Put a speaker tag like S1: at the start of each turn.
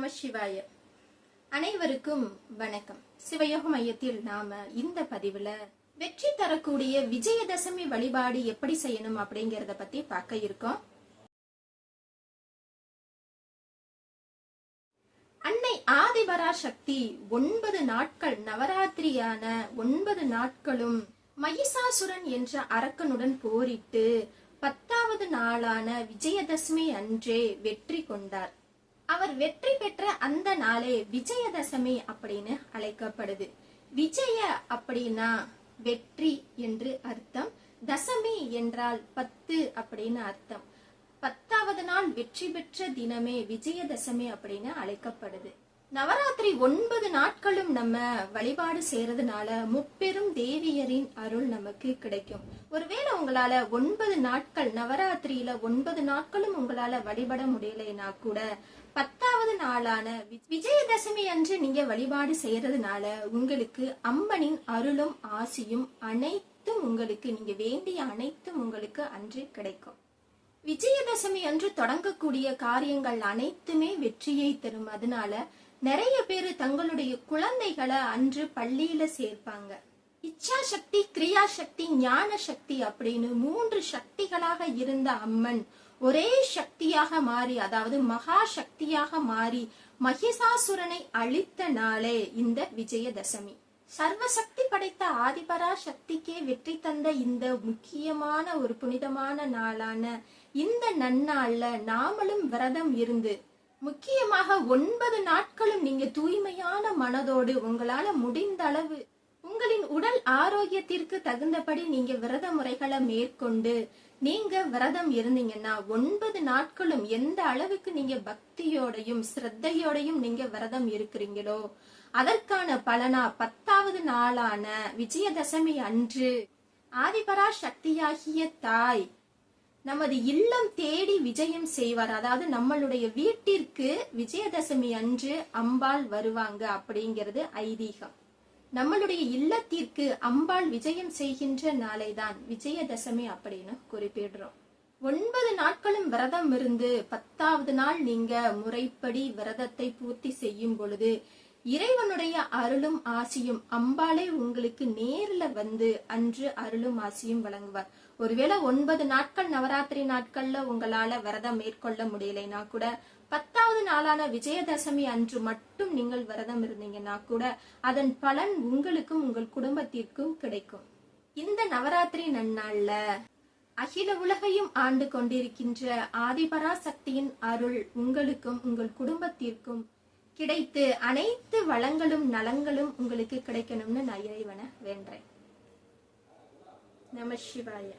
S1: நம சிவாய. அனைவருக்கும் வணக்கம். சிவயோக மையத்தில் நாம இந்த பதிவுல வெற்றி தரக்கூடிய விஜயதசமி வழிபாடு எப்படி செய்யணும் அப்படிங்கறத பத்தி பார்க்க இருக்கோம். அன்னை ஆதிபராசக்தி 9 நாட்கள் நவராத்திரியான 9 நாட்களும் மகிஷாசுரன் என்ற அரக்கனுடன் போரிட்டு 10வது நாளான விஜயதசமி அன்றே வெற்றி கொண்டார். அவர் வெற்றி பெற்ற அந்த நாளே விஜயதசமி அப்படின்னு அழைக்கப்படுது. விஜய அப்படின்னா வெற்றி என்று அர்த்தம். தசமி என்றால் 10 அப்படின்னு அர்த்தம். 10வது நாள் வெற்றி பெற்ற தினமே விஜயதசமி அப்படின்னு அழைக்கப்படுது. நவராத்திரி 9 நாட்களும் நம்ம வழிபாடு செய்யறதுனால முப்பெரும் தேவியரின் அருள் நமக்கு கிடைக்கும். ஒருவேளை உங்களால 9 நாட்கள் நவராத்திரியில 9 நாட்களும் உங்களால வழிபட முடியலைன்னா கூட 10வது நாளான விஜயதசமி அன்று நீங்க வழிபாடு செய்யறதுனால உங்களுக்கு அம்மனின் அருளும் ஆசியும் அனைத்தும் உங்களுக்கு நீங்க வேண்டிய அனைத்தும் உங்களுக்கு அன்று கிடைக்கும். விஜயதசமி அன்று தொடங்கக்கூடிய காரியங்கள் அனைத்துமே வெற்றியை தரும். அதனால நிறைய பேரு தங்களுடைய குழந்தைகளை அன்று பள்ளியில சேர்ப்பாங்க. இச்சா சக்தி, கிரியா சக்தி, ஞான சக்தி அப்படின்னு 3 சக்திகளாக இருந்த அம்மன் ஒரே சக்தியாக மாறி, அதாவது மகா சக்தியாக மாறி மகிஷாசுரனை அழித்த நாளே இந்த விஜயதசமி. சர்வசக்தி படைத்த ஆதிபரா சக்திக்கே வெற்றி தந்த இந்த முக்கியமான ஒரு புனிதமான நாளான இந்த நன்னாள்ல நாமளும் விரதம் இருந்து, முக்கியமாக 9 நாட்களும் நீங்க தூய்மையான மனதோடு உங்களால முடிந்த அளவு உங்களின் உடல் ஆரோக்கியத்திற்கு தகுந்தபடி நீங்க விரத முறைகளை மேற்கொண்டு நீங்க விரதம் இருந்தீங்கன்னா 9 நாட்களும் எந்த அளவுக்கு நீங்க பக்தியோடையும் ஸ்ரத்தையோடையும் நீங்க விரதம் இருக்கிறீங்களோ அதற்கான பலனா 10வது நாளான விஜயதசமி அன்று ஆதிபரா சக்தியாகிய தாய் நமது இல்லம் தேடி விஜயம் செய்வார். அதாவது நம்மளுடைய வீட்டிற்கு விஜயதசமி அன்று அம்பாள் வருவாங்க அப்படிங்கிறது ஐதீகம். நம்மளுடைய இல்லத்திற்கு அம்பாள் விஜயம் செய்கின்ற நாளைதான் விஜயதசமி அப்படின்னு குறிப்பிடுறோம். 9 நாட்களும் விரதம் இருந்து 10வது நாள் நீங்க முறைப்படி விரதத்தை பூர்த்தி செய்யும் பொழுது இறைவனுடைய அருளும் ஆசியும் அம்பாளே உங்களுக்கு நேர்ல வந்து அன்று அருளும் ஆசியும் வழங்குவார். ஒருவேளை 9 நாட்கள் நவராத்திரி நாட்கள்ல உங்களால விரதம் மேற்கொள்ள முடியலைன்னா கூட 10வது நாளான விஜயதசமி அன்று மட்டும் நீங்கள் விரதம் இருந்தீங்கன்னா கூட அதன் பலன் உங்களுக்கும் உங்கள் குடும்பத்திற்கும் கிடைக்கும். இந்த நவராத்திரி நன்னாள்ல அகில உலகையும் ஆண்டு கொண்டிருக்கின்ற ஆதிபரா சக்தியின் அருள் உங்களுக்கும் உங்கள் குடும்பத்திற்கும் கிடைத்து அனைத்து வளங்களும் நலங்களும் உங்களுக்கு கிடைக்கணும்னு நான் இறைவனை வேண்டேன். நம சிவாய.